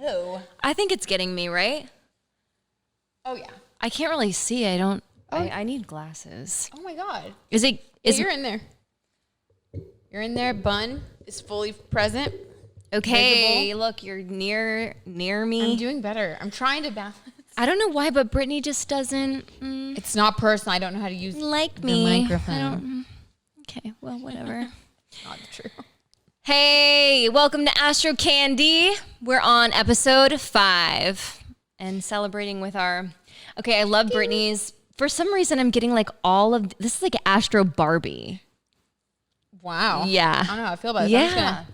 No. I think it's getting me, right? Oh, yeah. I can't really see. I need glasses. Oh, my God. You're in there. You're in there. Bun is fully present. Okay, visible. look, you're near me. I'm doing better. I'm trying to balance. I don't know why, but Brittany just doesn't It's not personal. I don't know how to use like the me. microphone. Okay, well, whatever. Not true. Hey, welcome to Astrocandy. We're on episode 5 and celebrating with our... Okay, I love Brittany's. For some reason, I'm getting like all of... This is like Astro Barbie. Wow. Yeah. I don't know how I feel about it. Yeah. I'm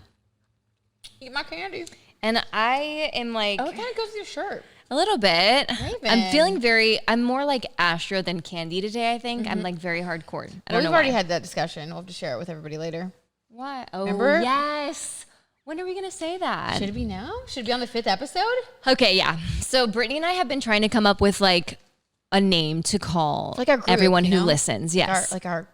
just gonna eat my candy. And I am like... Oh, it kind of goes with your shirt. A little bit. Raven. I'm more like Astro than Candy today, I think. I'm like very hardcore. We've already had that discussion. We'll have to share it with everybody later. Why? Oh, remember? Yes. When are we going to say that? Should it be now? Should it be on the 5th episode? Okay, yeah. So Brittany and I have been trying to come up with like a name to call like our group, everyone who listens. Yes. Our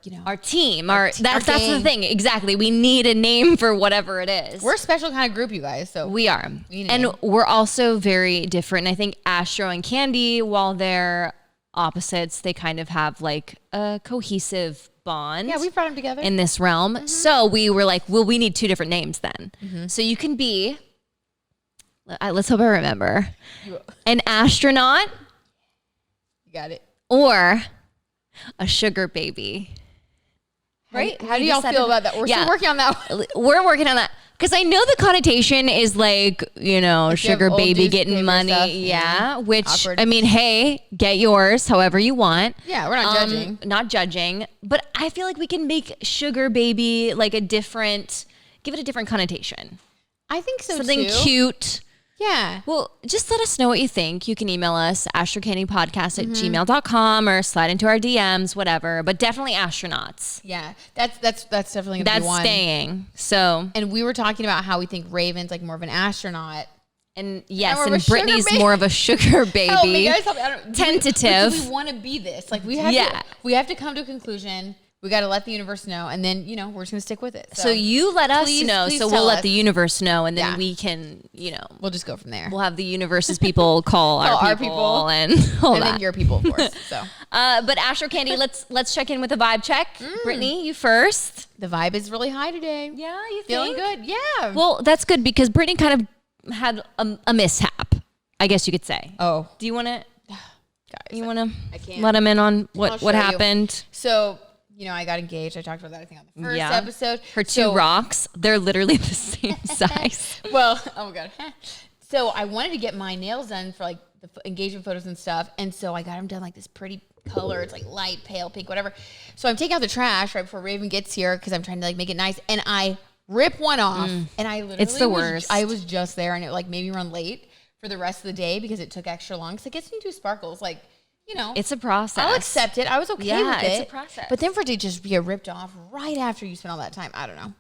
team. That's the thing. Exactly. We need a name for whatever it is. We're a special kind of group, you guys. So we are. And we're also very different. I think Astro and Candy, while they're opposites, they kind of have like a cohesive bond. Yeah, we brought them together in this realm. So we were like, well, we need 2 different names then. So you can be, let's hope I remember, an astronaut. You got it. Or a sugar baby. Right? How do y'all feel about that? We're still working on that one. We're working on that. Because I know the connotation is like, sugar baby getting money. Stuff, yeah. Which, awkward. I mean, hey, get yours however you want. Yeah, we're not judging. Not judging. But I feel like we can make sugar baby like give it a different connotation. I think so Something too. Cute. Yeah. Well, just let us know what you think. You can email us, astrocandypodcast@gmail.com or slide into our DMs, whatever. But definitely astronauts. Yeah. That's definitely going to be one. That's staying. So. And we were talking about how we think Raven's like more of an astronaut. And yes, and Brittany's more of a sugar baby. Help me, guys, help me. Tentative. Do we want to be this? Like we have to come to a conclusion. We got to let the universe know, and then, we're just going to stick with it. So you let us know, so we'll let the universe know, and then we can, we'll just go from there. We'll have the universe's people call our people and all that. And then your people, of course. So, but Astro Candy, let's check in with a vibe check. Brittany, you first. The vibe is really high today. Yeah, you feeling think? good? Yeah. Well, that's good because Brittany kind of had a mishap, I guess you could say. Oh. Do you want to? You want I to can't. let them in on what happened? So. I got engaged. I talked about that, I think, on the first episode. Her 2 rocks, they're literally the same size. Well, oh my God. So I wanted to get my nails done for like the engagement photos and stuff. And so I got them done like this pretty color. It's like light, pale, pink, whatever. So I'm taking out the trash right before Raven gets here because I'm trying to like make it nice. And I rip one off. And I literally it's the worst. I was just there and it like made me run late for the rest of the day because it took extra long. Because it gets me 2 sparkles. Like, it's a process. I'll accept it. I was okay with it. It's a process. But then for it to just be ripped off right after you spent all that time, I don't know.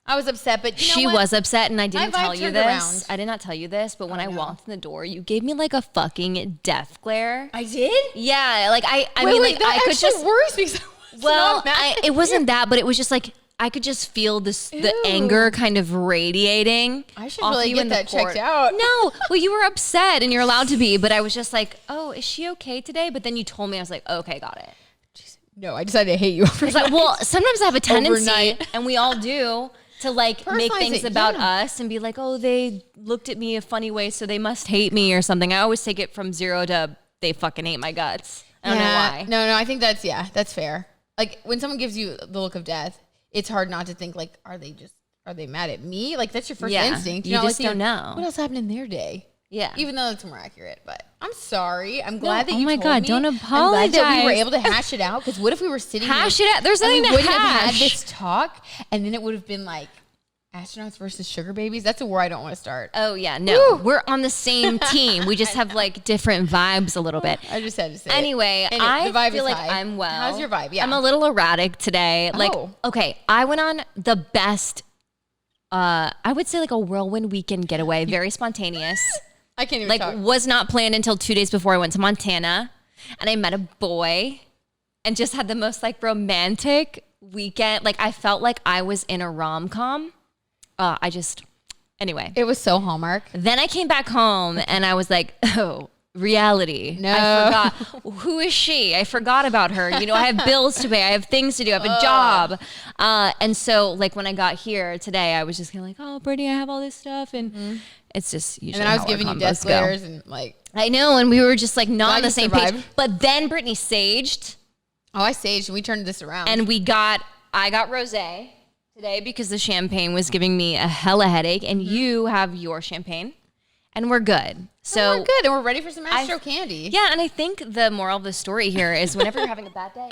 I was upset, but she was upset, and I didn't tell you this. Around. I did not tell you this, but when I walked in the door, you gave me like a fucking death glare. I did? Yeah, like I mean, like that I could just worse because it wasn't that, but it was just like I could just feel the anger kind of radiating. I should really get that checked out. No, well, you were upset and you're allowed to be, but I was just like, oh, is she okay today? But then you told me, I was like, okay, got it. No, I decided to hate you overnight. Like, well, sometimes I have a tendency, and we all do, to like make things about us and be like, oh, they looked at me a funny way, so they must hate me or something. I always take it from 0 to they fucking hate my guts. I don't know why. No, I think that's fair. Like when someone gives you the look of death, it's hard not to think like, are they mad at me? Like that's your first instinct. You just don't know. What else happened in their day? Yeah. Even though it's more accurate, but I'm sorry. I'm glad that you told me. Oh my God, don't apologize. I'm glad that we were able to hash it out. Because what if we were sitting hash it out? There's nothing to hash. We wouldn't have had this talk, and then it would have been like astronauts versus sugar babies. That's a war I don't want to start. Oh yeah, no. Woo! We're on the same team. We just have like different vibes a little bit. I just had to say anyway, it. I feel like I'm well. How's your vibe? Yeah. I'm a little erratic today. Like, okay, I went on the best, I would say like a whirlwind weekend getaway. Very spontaneous. I can't even talk. Was not planned until 2 days before I went to Montana. And I met a boy and just had the most like romantic weekend. Like I felt like I was in a rom-com. Anyway. It was so Hallmark. Then I came back home and I was like, oh, reality. No. I forgot. Who is she? I forgot about her. You know, I have bills to pay. I have things to do. I have a job. And so like when I got here today, I was just kind of like, oh, Brittany, I have all this stuff. And it's just usually And then I was giving you death glares and like. I know. And we were just like not Glad on the you same survived. page. But then Brittany saged. Oh, I saged and we turned this around. And I got rosé today because the champagne was giving me a hella headache. And you have your champagne. And we're good. So we're good, and we're ready for some Astrocandy. Yeah, and I think the moral of the story here is whenever you're having a bad day,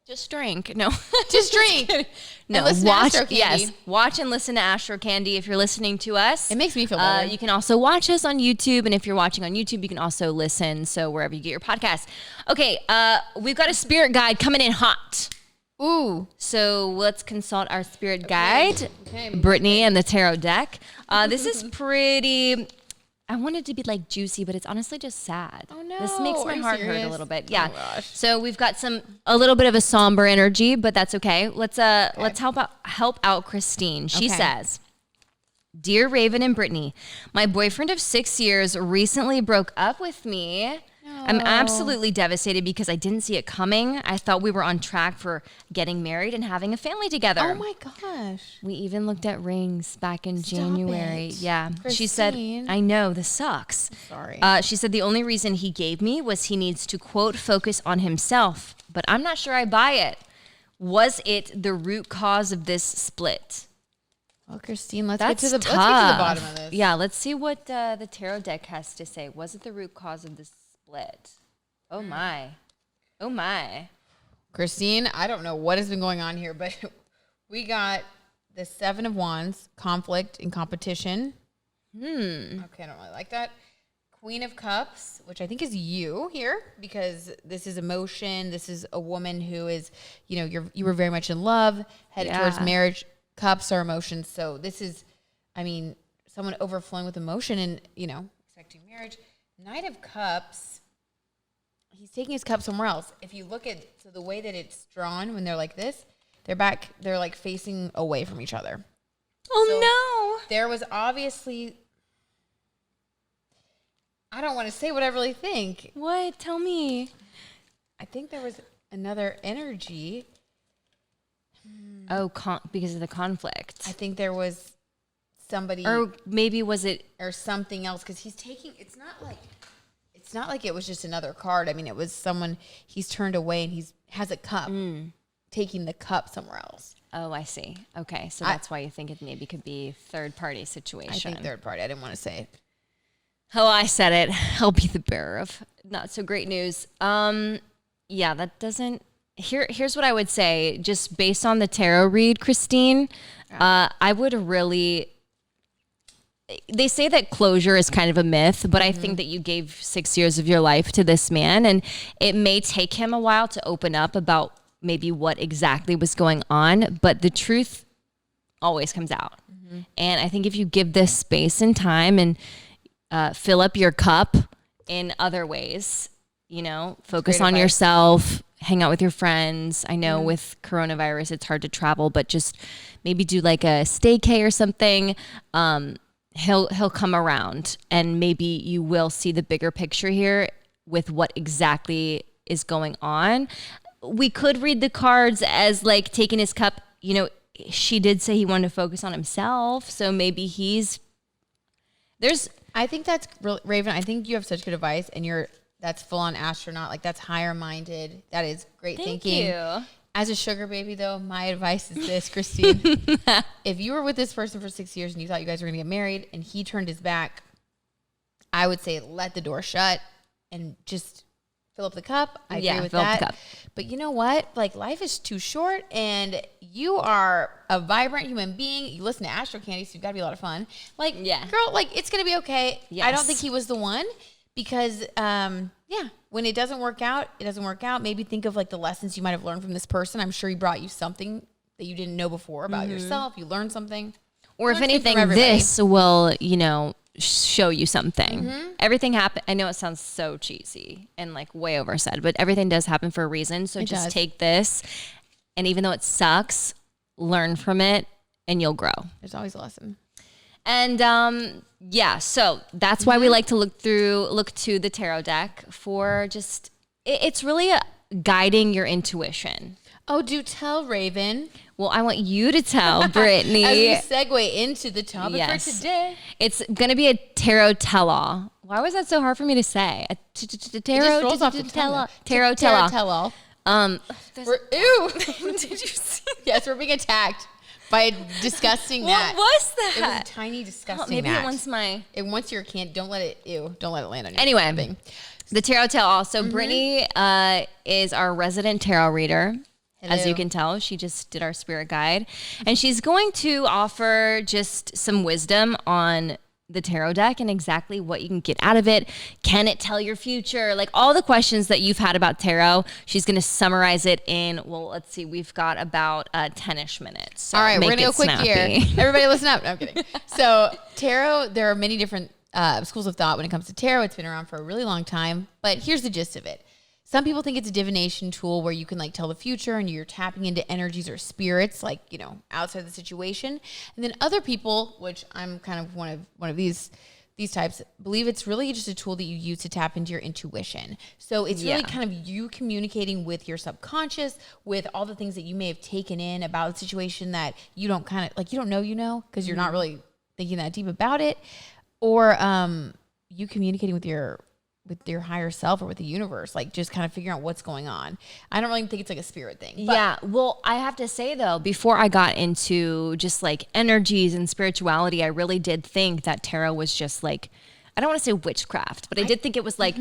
just drink. No, just drink. No, watch. Yes, watch and listen to Astrocandy if you're listening to us. It makes me feel better. You can also watch us on YouTube, and if you're watching on YouTube, you can also listen. So wherever you get your podcasts. Okay, we've got a spirit guide coming in hot. Ooh. So let's consult our spirit guide, Okay. Brittany and the tarot deck. This is pretty. I want it to be like juicy, but it's honestly just sad. Oh no. This makes my heart hurt serious? a little bit. Yeah. Oh gosh. So we've got a little bit of a somber energy, but that's okay. Let's help out Kristine. She says, "Dear Raven and Brittany, my boyfriend of 6 years recently broke up with me. I'm absolutely devastated because I didn't see it coming. I thought we were on track for getting married and having a family together. Oh my gosh. We even looked at rings back in January. it. Yeah. She said, Kristine. I know, this sucks. Sorry. She said the only reason he gave me was he needs to, quote, focus on himself. But I'm not sure I buy it. Was it the root cause of this split?" Well, Kristine, let's That's get to the tough. bottom of this. Yeah, let's see what the tarot deck has to say. Was it the root cause of this split? Oh my. Oh my. Kristine, I don't know what has been going on here, but we got the 7 of Wands, conflict and competition. Okay, I don't really like that. Queen of Cups, which I think is you here, because this is emotion. This is a woman who is, you know, you were very much in love, headed towards marriage. Cups are emotions. So this is, I mean, someone overflowing with emotion and, you know, expecting marriage. Knight of Cups, he's taking his cup somewhere else. If you look at the way that it's drawn when they're like this, they're like facing away from each other. Oh no. There was obviously, I don't want to say what I really think. What? Tell me. I think there was another energy. Oh, because of the conflict. I think there was somebody, Or maybe was it? or something else, because he's taking. It's not like it was just another card. I mean, it was someone he's turned away and has a cup, taking the cup somewhere else. Oh, I see. Okay, so that's why you think it maybe could be third party situation. I think third party. I didn't want to say it. Oh, I said it. I'll be the bearer of not so great news. Yeah, that doesn't. Here's what I would say, just based on the tarot read, Kristine. I would really. They say that closure is kind of a myth, but I think that you gave 6 years of your life to this man, and it may take him a while to open up about maybe what exactly was going on, but the truth always comes out. And I think if you give this space and time and fill up your cup in other ways, you know, focus on yourself, hang out with your friends. I know with coronavirus, it's hard to travel, but just maybe do like a staycay or something. He'll come around, and maybe you will see the bigger picture here with what exactly is going on. We could read the cards as like taking his cup. You know, she did say he wanted to focus on himself, so maybe I think that's Raven. I think you have such good advice, and that's full on astronaut. Like, that's higher minded. That is great thinking. Thank you. As a sugar baby, though, my advice is this, Kristine. If you were with this person for 6 years and you thought you guys were going to get married and he turned his back, I would say let the door shut and just fill up the cup. I agree with fill that. up the cup. But you know what? Like, life is too short, and you are a vibrant human being. You listen to Astrocandy, so you've got to be a lot of fun. Like, girl, like, it's going to be okay. Yes. I don't think he was the one because, when it doesn't work out, it doesn't work out. Maybe think of like the lessons you might have learned from this person. I'm sure he brought you something that you didn't know before about yourself. You learned something. Or if anything, this will, you know, show you something. Everything happened. I know it sounds so cheesy and like way oversaid, but everything does happen for a reason. So just take this, and even though it sucks, learn from it and you'll grow. There's always a lesson. And yeah, so that's why we like to look to the tarot deck for just, it's really guiding your intuition. Oh, do tell, Raven. Well, I want you to tell, Brittany. As we segue into the topic for today. It's going to be a tarot tell-all. Why was that so hard for me to say? A tarot tell-all. Tarot tell-all. Ew. Did you see? Yes, we're being attacked by a disgusting gnat. What was that? It was a tiny, disgusting maybe gnat. It wants your candy. Don't let it land on you. Anyway, the tarot tell-all. So Brittany is our resident tarot reader. Hello. As you can tell, she just did our spirit guide. And she's going to offer just some wisdom on the tarot deck and exactly what you can get out of it. Can it tell your future? Like all the questions that you've had about tarot, she's going to summarize it in, well, let's see, we've got about 10-ish minutes. So all right, we're going to go quick snappy. here. Everybody listen up. No, I'm kidding. So tarot, there are many different schools of thought when it comes to tarot. It's been around for a really long time, but here's the gist of it. Some people think it's a divination tool where you can like tell the future and you're tapping into energies or spirits, like, you know, outside the situation. And then other people, which I'm kind of one of these types, believe it's really just a tool that you use to tap into your intuition. So it's really kind of you communicating with your subconscious, with all the things that you may have taken in about the situation that you don't kind of like, you don't know, because you're not really thinking that deep about it, or you communicating with your higher self or with the universe, like just kind of figuring out what's going on. I don't really think it's like a spirit thing. Yeah. Well, I have to say though, before I got into just like energies and spirituality, I really did think that tarot was just like, I don't want to say witchcraft, but I did think it was like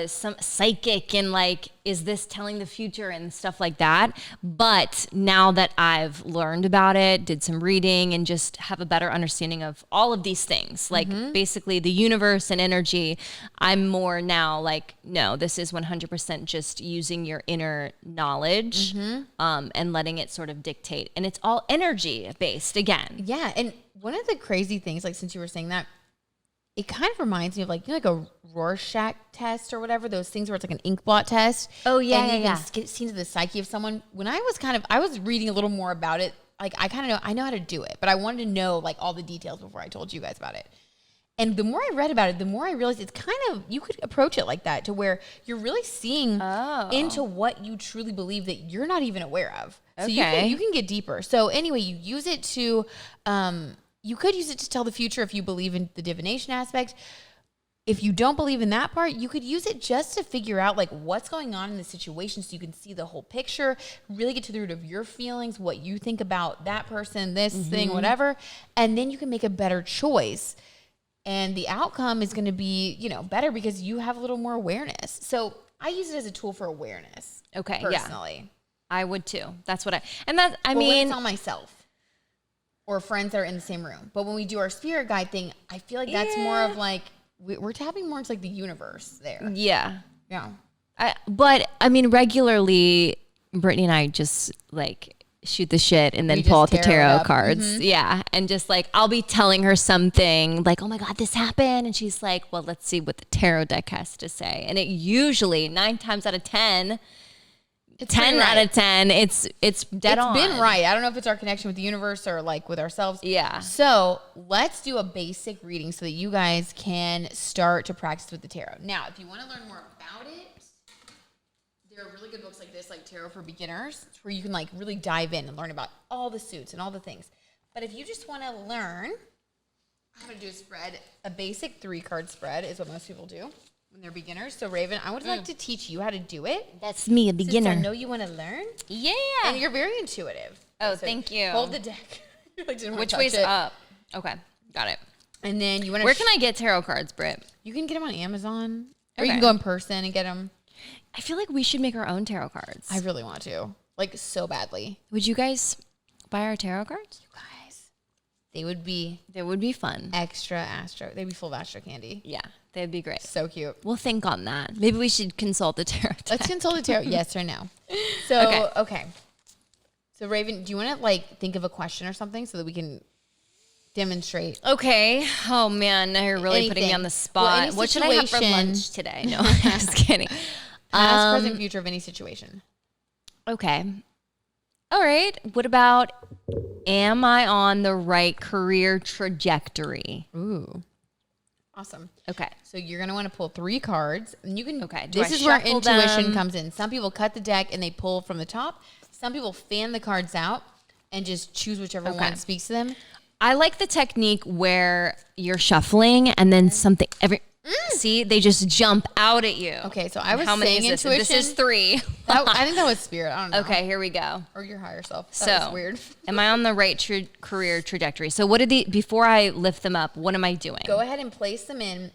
some psychic and like, is this telling the future and stuff like that? But now that I've learned about it, did some reading and just have a better understanding of all of these things, like basically the universe and energy, I'm more now like, no, this is 100% just using your inner knowledge and letting it sort of dictate. And it's all energy based again. Yeah. And one of the crazy things, like since you were saying that, it kind of reminds me of like, you know, like a Rorschach test or whatever, those things where it's like an ink blot test. Oh yeah, and you yeah. can see into the psyche of someone. When I was reading a little more about it, like I know how to do it, but I wanted to know like all the details before I told you guys about it. And the more I read about it, the more I realized it's kind of, you could approach it like that, to where you're really seeing into what you truly believe that you're not even aware of. So you can get deeper. So anyway, you use it to, you could use it to tell the future if you believe in the divination aspect. If you don't believe in that part, you could use it just to figure out like what's going on in the situation, so you can see the whole picture, really get to the root of your feelings, what you think about that person, this thing, whatever. And then you can make a better choice. And the outcome is going to be, you know, better because you have a little more awareness. So I use it as a tool for awareness. Okay. Personally. Yeah. I would too. That's what I mean, when it's on myself or friends that are in the same room. But when we do our spirit guide thing, I feel like that's more of like, we're tapping more into like the universe there. Yeah. Yeah. But I mean, regularly, Brittany and I just like shoot the shit and then pull out the tarot cards. Yeah. And just like, I'll be telling her something like, oh my God, this happened. And she's like, well, let's see what the tarot deck has to say. And it usually 9 times out of 10, it's 10 out of 10, it's dead on. It's been right. I don't know if it's our connection with the universe or like with ourselves. Yeah. So let's do a basic reading so that you guys can start to practice with the tarot. Now, if you want to learn more about it, there are really good books like this, like Tarot for Beginners, where you can like really dive in and learn about all the suits and all the things. But if you just want to learn how to do a spread, a basic 3-card spread is what most people do when they're beginners. So Raven, I would like to teach you how to do it. That's me, a beginner. Since I know you want to learn. Yeah. And you're very intuitive. Oh, so thank you. Hold the deck. Which way's up? Okay, got it. And then you want to... Where can I get tarot cards, Britt? You can get them on Amazon. Or you can go in person and get them. I feel like we should make our own tarot cards. I really want to. Like, so badly. Would you guys buy our tarot cards? You guys. They would be fun. Extra Astro. They'd be full of Astrocandy. Yeah, they'd be great. So cute. We'll think on that. Maybe we should consult the tarot deck. Let's consult the tarot. Yes or no. So, okay. So, Raven, do you want to, like, think of a question or something so that we can demonstrate? Okay. Oh, man. Now you're really putting me on the spot. Well, what should I have for lunch today? No, I'm just kidding. Past, present, future of any situation. Okay. All right. What about Am I on the right career trajectory? Ooh. Awesome. Okay. So you're going to want to pull 3 cards. And you can. Okay. This is where intuition comes in. Some people cut the deck and they pull from the top. Some people fan the cards out and just choose whichever one speaks to them. I like the technique where you're shuffling and then something see, they just jump out at you. Okay, so I was How many saying is this? intuition. This is 3. I think that was spirit. I don't know. Okay, here we go. Or your higher self. So That was weird. Am I on the right career trajectory? So what are before I lift them up, what am I doing? Go ahead and place them in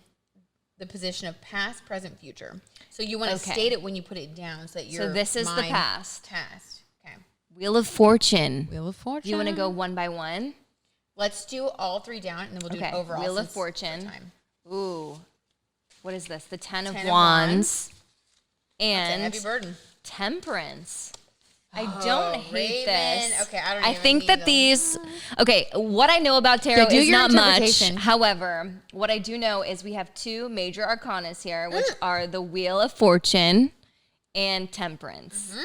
the position of past, present, future. So you want to state it when you put it down so that your So this is the past. Okay. Wheel of Fortune. Wheel of Fortune. Do you want to go one by one? Let's do all 3 down, and then we'll do it overall. Wheel of Fortune. Time. Ooh. What is this? The Ten of Wands. Wands. And That's a heavy burden. Temperance. I don't hate Raven. this. Okay, I don't I even think need that them. these. Okay, what I know about tarot do is your not much. interpretation. However, what I do know is we have 2 major arcanas here, which are the Wheel of Fortune and Temperance.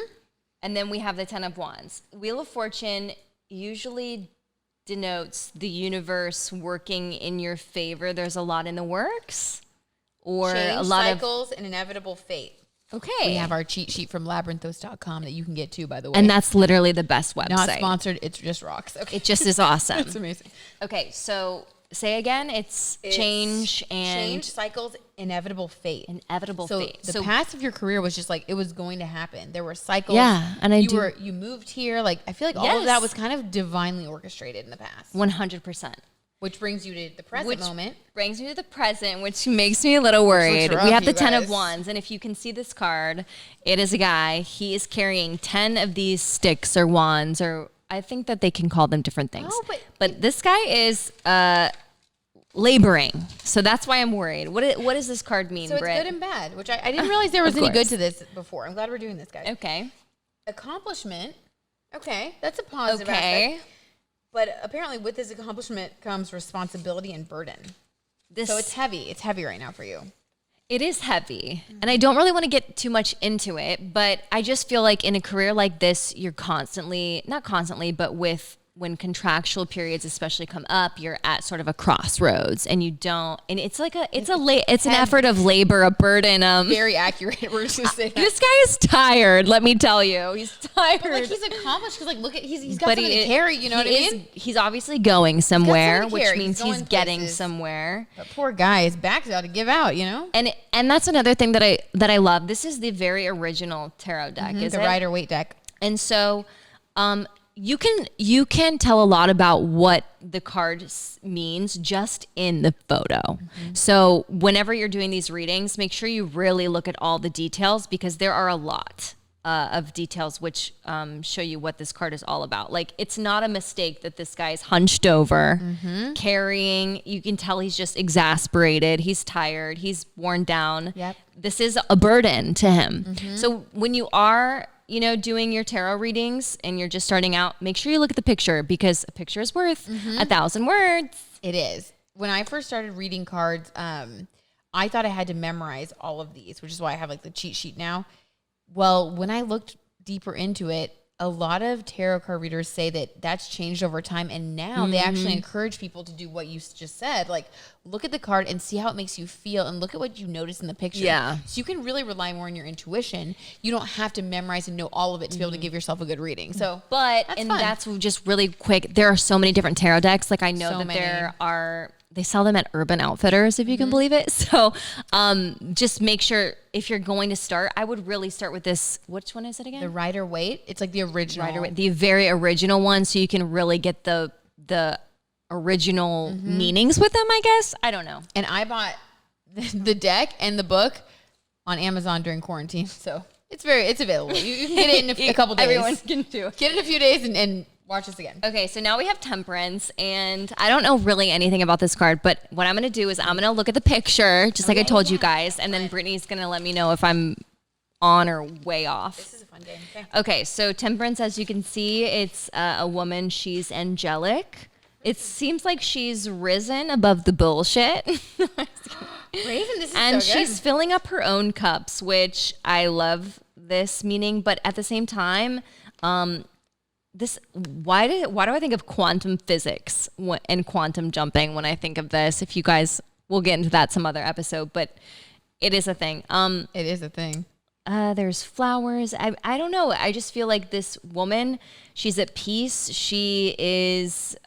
And then we have the Ten of Wands. Wheel of Fortune usually denotes the universe working in your favor. There's a lot in the works, or Change, a lot cycles, and inevitable fate. Okay. We have our cheat sheet from Labyrinthos.com that you can get too, by the way. And that's literally the best website. not sponsored. It's just rocks. Okay. It just is awesome. It's amazing. Okay, so say again. It's change and change, cycles, inevitable fate. inevitable So fate. the past of your career was just like it was going to happen. There were cycles. Yeah, and you moved here. Like I feel like all of that was kind of divinely orchestrated in the past. 100%. Which brings you to the present moment. Brings me to the present, which makes me a little worried. rough, We have the you Ten of guys. Wands, and if you can see this card, it is a guy. He is carrying 10 of these sticks or wands, or I think that they can call them different things. Oh, but this guy is laboring, so that's why I'm worried. What does this card mean, So it's Brit? good and bad, which I didn't realize there was Of any good course. to this before. I'm glad we're doing this, guys. Okay. Accomplishment. Okay, that's a positive aspect. But apparently with this accomplishment comes responsibility and burden. So it's heavy. It's heavy right now for you. It is heavy, and I don't really want to get too much into it, but I just feel like in a career like this, you're not constantly, but when contractual periods especially come up, you're at sort of a crossroads, and it's an effort of labor, a burden. Very accurate. We're just gonna say that. This guy is tired. Let me tell you, he's tired. But like he's accomplished because like look at he's got something to carry. You know what I mean? He's obviously going somewhere, something to which carry. means He's he's going getting places. somewhere. But poor guy, his back's out to give out. You know. And that's another thing that I love. This is the very original tarot deck, is The it? Rider-Waite deck. And so, you can tell a lot about what the card means just in the photo. So whenever you're doing these readings, make sure you really look at all the details, because there are a lot of details which show you what this card is all about. Like, it's not a mistake that this guy's hunched over, carrying. You can tell he's just exasperated. He's tired. He's worn down. Yep. This is a burden to him. So when you are doing your tarot readings and you're just starting out, make sure you look at the picture, because a picture is worth 1,000 words. It is. When I first started reading cards, I thought I had to memorize all of these, which is why I have like the cheat sheet now. Well, when I looked deeper into it, a lot of tarot card readers say that that's changed over time, and now they actually encourage people to do what you just said, like look at the card and see how it makes you feel, and look at what you notice in the picture. Yeah. So you can really rely more on your intuition. You don't have to memorize and know all of it to be able to give yourself a good reading. So, That's just really quick. There are so many different tarot decks. Like, I know So that many. they sell them at Urban Outfitters, if you can believe it. So just make sure, if you're going to start, I would really start with this. Which one is it again? the Rider-Waite. It's like the original. Rider-Waite, the very original one, so you can really get the original meanings with them, I guess. I don't know. And I bought the deck and the book on Amazon during quarantine. So it's available. You can get it in a couple days. Everyone can do it. Get it in a few days and watch this again. Okay, so now we have Temperance, and I don't know really anything about this card, but what I'm going to do is I'm going to look at the picture, just like I told you guys, and then Brittany's going to let me know if I'm on or way off. This is a fun game. Okay, so Temperance, as you can see, it's a woman. She's angelic. It seems like she's risen above the bullshit. Raven, this is And so good. she's filling up her own cups, which I love this meaning, but at the same time, why do I think of quantum physics and quantum jumping when I think of this? If you guys, we'll get into that some other episode, but it is a thing. It is a thing. There's flowers. I don't know. I just feel like this woman, she's at peace. She is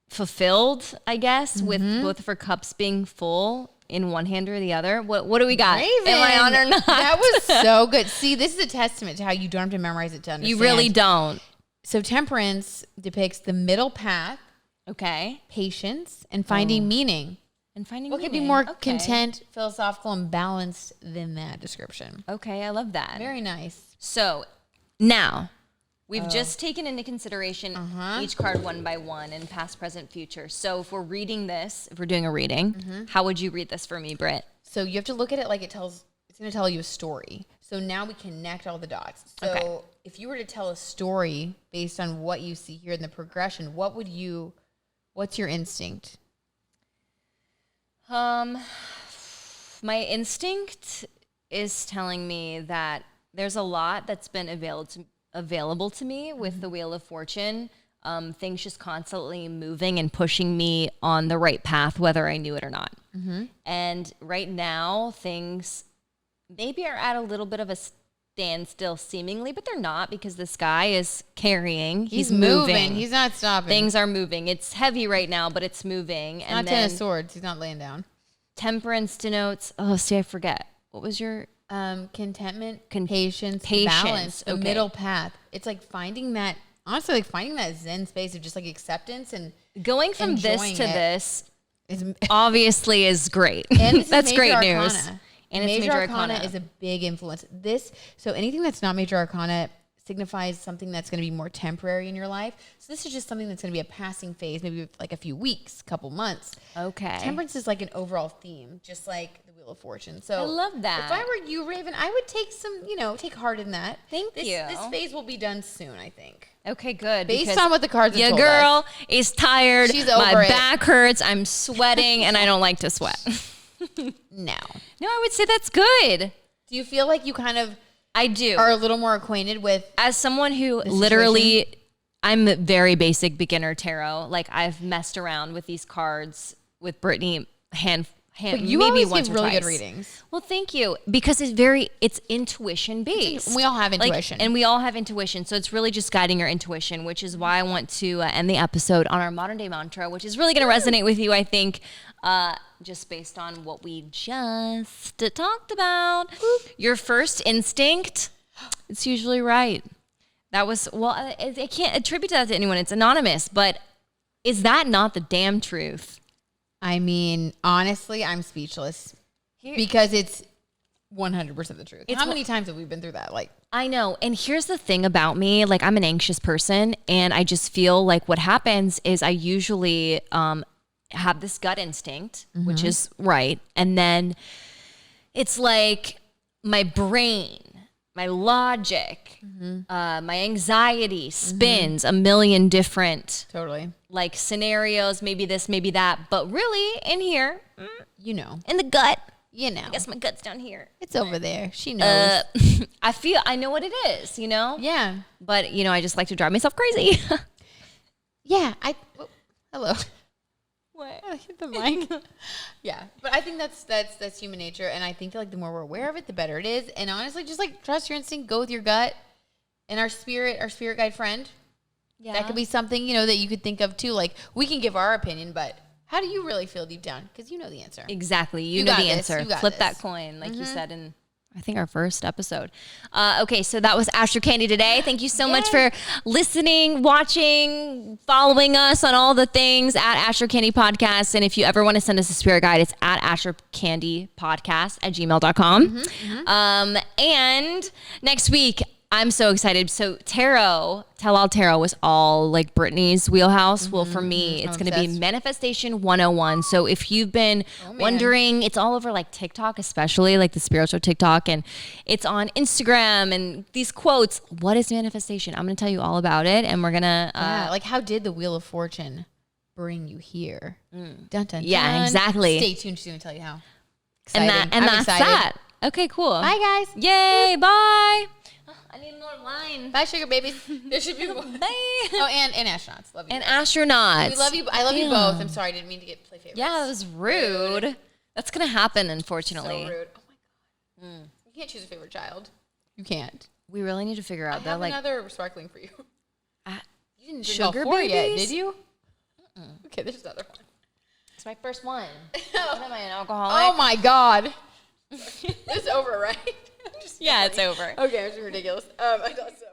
fulfilled, I guess, with both of her cups being full in one hand or the other. What do we got? Raven, am I on or not? That was so good. See, this is a testament to how you don't have to memorize it to understand. You really don't. So Temperance depicts the middle path, Okay. patience, and finding meaning. And finding What could be meaning. more Okay. content, philosophical, and balanced than that description? Okay, I love that. Very nice. So now we've just taken into consideration each card one by one in past, present, future. So if we're reading this, if we're doing a reading, how would you read this for me, Britt? So you have to look at it like it's going to tell you a story. So now we connect all the dots. So if you were to tell a story based on what you see here in the progression, what's your instinct? My instinct is telling me that there's a lot that's been available to me with the Wheel of Fortune. Things just constantly moving and pushing me on the right path, whether I knew it or not. And right now, things maybe are at a little bit of a standstill seemingly, but they're not, because this guy is carrying. He's moving. He's not stopping. Things are moving. It's heavy right now, but it's moving. Not And Ten then of Swords. He's not laying down. Temperance denotes, I forget. What was your... Contentment, patience, balance, a middle path. It's like finding that, honestly, like finding that Zen space of just like acceptance and Going from this enjoying to it. this Is, obviously is great. and this That's is great major news. arcana. And it's major arcana is a big influence. So anything that's not major arcana signifies something that's going to be more temporary in your life. So this is just something that's going to be a passing phase, maybe like a few weeks, couple months. Okay. Temperance is like an overall theme, just like the Wheel of Fortune. So I love that. If I were you, Raven, I would take take heart in that. Thank you. This phase will be done soon, I think. Okay, good. Based because on what the cards have your told girl us. is tired. She's My over it. back hurts. I'm sweating, and I don't like to sweat. No. No, I would say that's good. Do you feel like you kind of I do. are a little more acquainted with As someone who the literally, I'm a very basic beginner tarot. Like, I've messed around with these cards with Brittany hand but you maybe always once give or really twice. good readings. Well, thank you. Because it's intuition based. We all have intuition. And we all have intuition. So it's really just guiding your intuition, which is why I want to end the episode on our modern day mantra, which is really going to resonate with you, I think, just based on what we just talked about. Your first instinct, it's usually right. That was, I can't attribute that to anyone. It's anonymous. But is that not the damn truth? I mean, honestly, I'm speechless because it's 100% the truth. How many times have we been through that? Like, I know. And here's the thing about me, like, I'm an anxious person, and I just feel like what happens is I usually have this gut instinct, which is right. And then it's like my brain, my logic, my anxiety spins a million different totally. like scenarios, maybe this, maybe that. But really, in here, in the gut, I guess my gut's down here. It's over there. She knows. I know what it is, Yeah. But, I just like to drive myself crazy. Yeah. Hello. What? I hit the mic. Yeah. But I think that's human nature. And I think like the more we're aware of it, the better it is. And honestly, just like trust your instinct, go with your gut. And our spirit guide friend. Yeah. That could be something, that you could think of too. Like we can give our opinion, but how do you really feel deep down? Because you know the answer. Exactly. You know got the this. answer. You got Flip this. that coin, like you said in, I think, our first episode. Okay, so that was Astrocandy today. Thank you so much for listening, watching, following us on all the things at Astrocandy Podcast. And if you ever want to send us a spirit guide, it's at astrocandypodcast@gmail.com. And next week, I'm so excited. So Tell All Tarot was all like Brittany's wheelhouse. Well, for me, it's going to be Manifestation 101. So if you've been wondering, it's all over like TikTok, especially like the spiritual TikTok, and it's on Instagram and these quotes. What is manifestation? I'm going to tell you all about it. And we're going to... like how did the Wheel of Fortune bring you here? Dun, dun, Yeah, dun. exactly. Stay tuned. She's going to tell you how. And Exciting. that's I'm excited. that. Okay, cool. Bye, guys. Yay, bye. Oh, I need more wine. Bye, sugar babies. There should be more. Bye. Oh, and astronauts. Love you. And astronauts. We love you. I love you both. I'm sorry. I didn't mean to play favorites. Yeah, that was rude. That's going to happen, unfortunately. So rude. Oh, my God. You can't choose a favorite child. You can't. We really need to figure out, I have another sparkling for you. You didn't drink sugar all 4 yet, babies? did you? Okay, there's another one. It's my first one. What am I, an alcoholic? Oh, my God. It's over, right? Yeah, it's over. Okay, I'm just ridiculous. I thought so.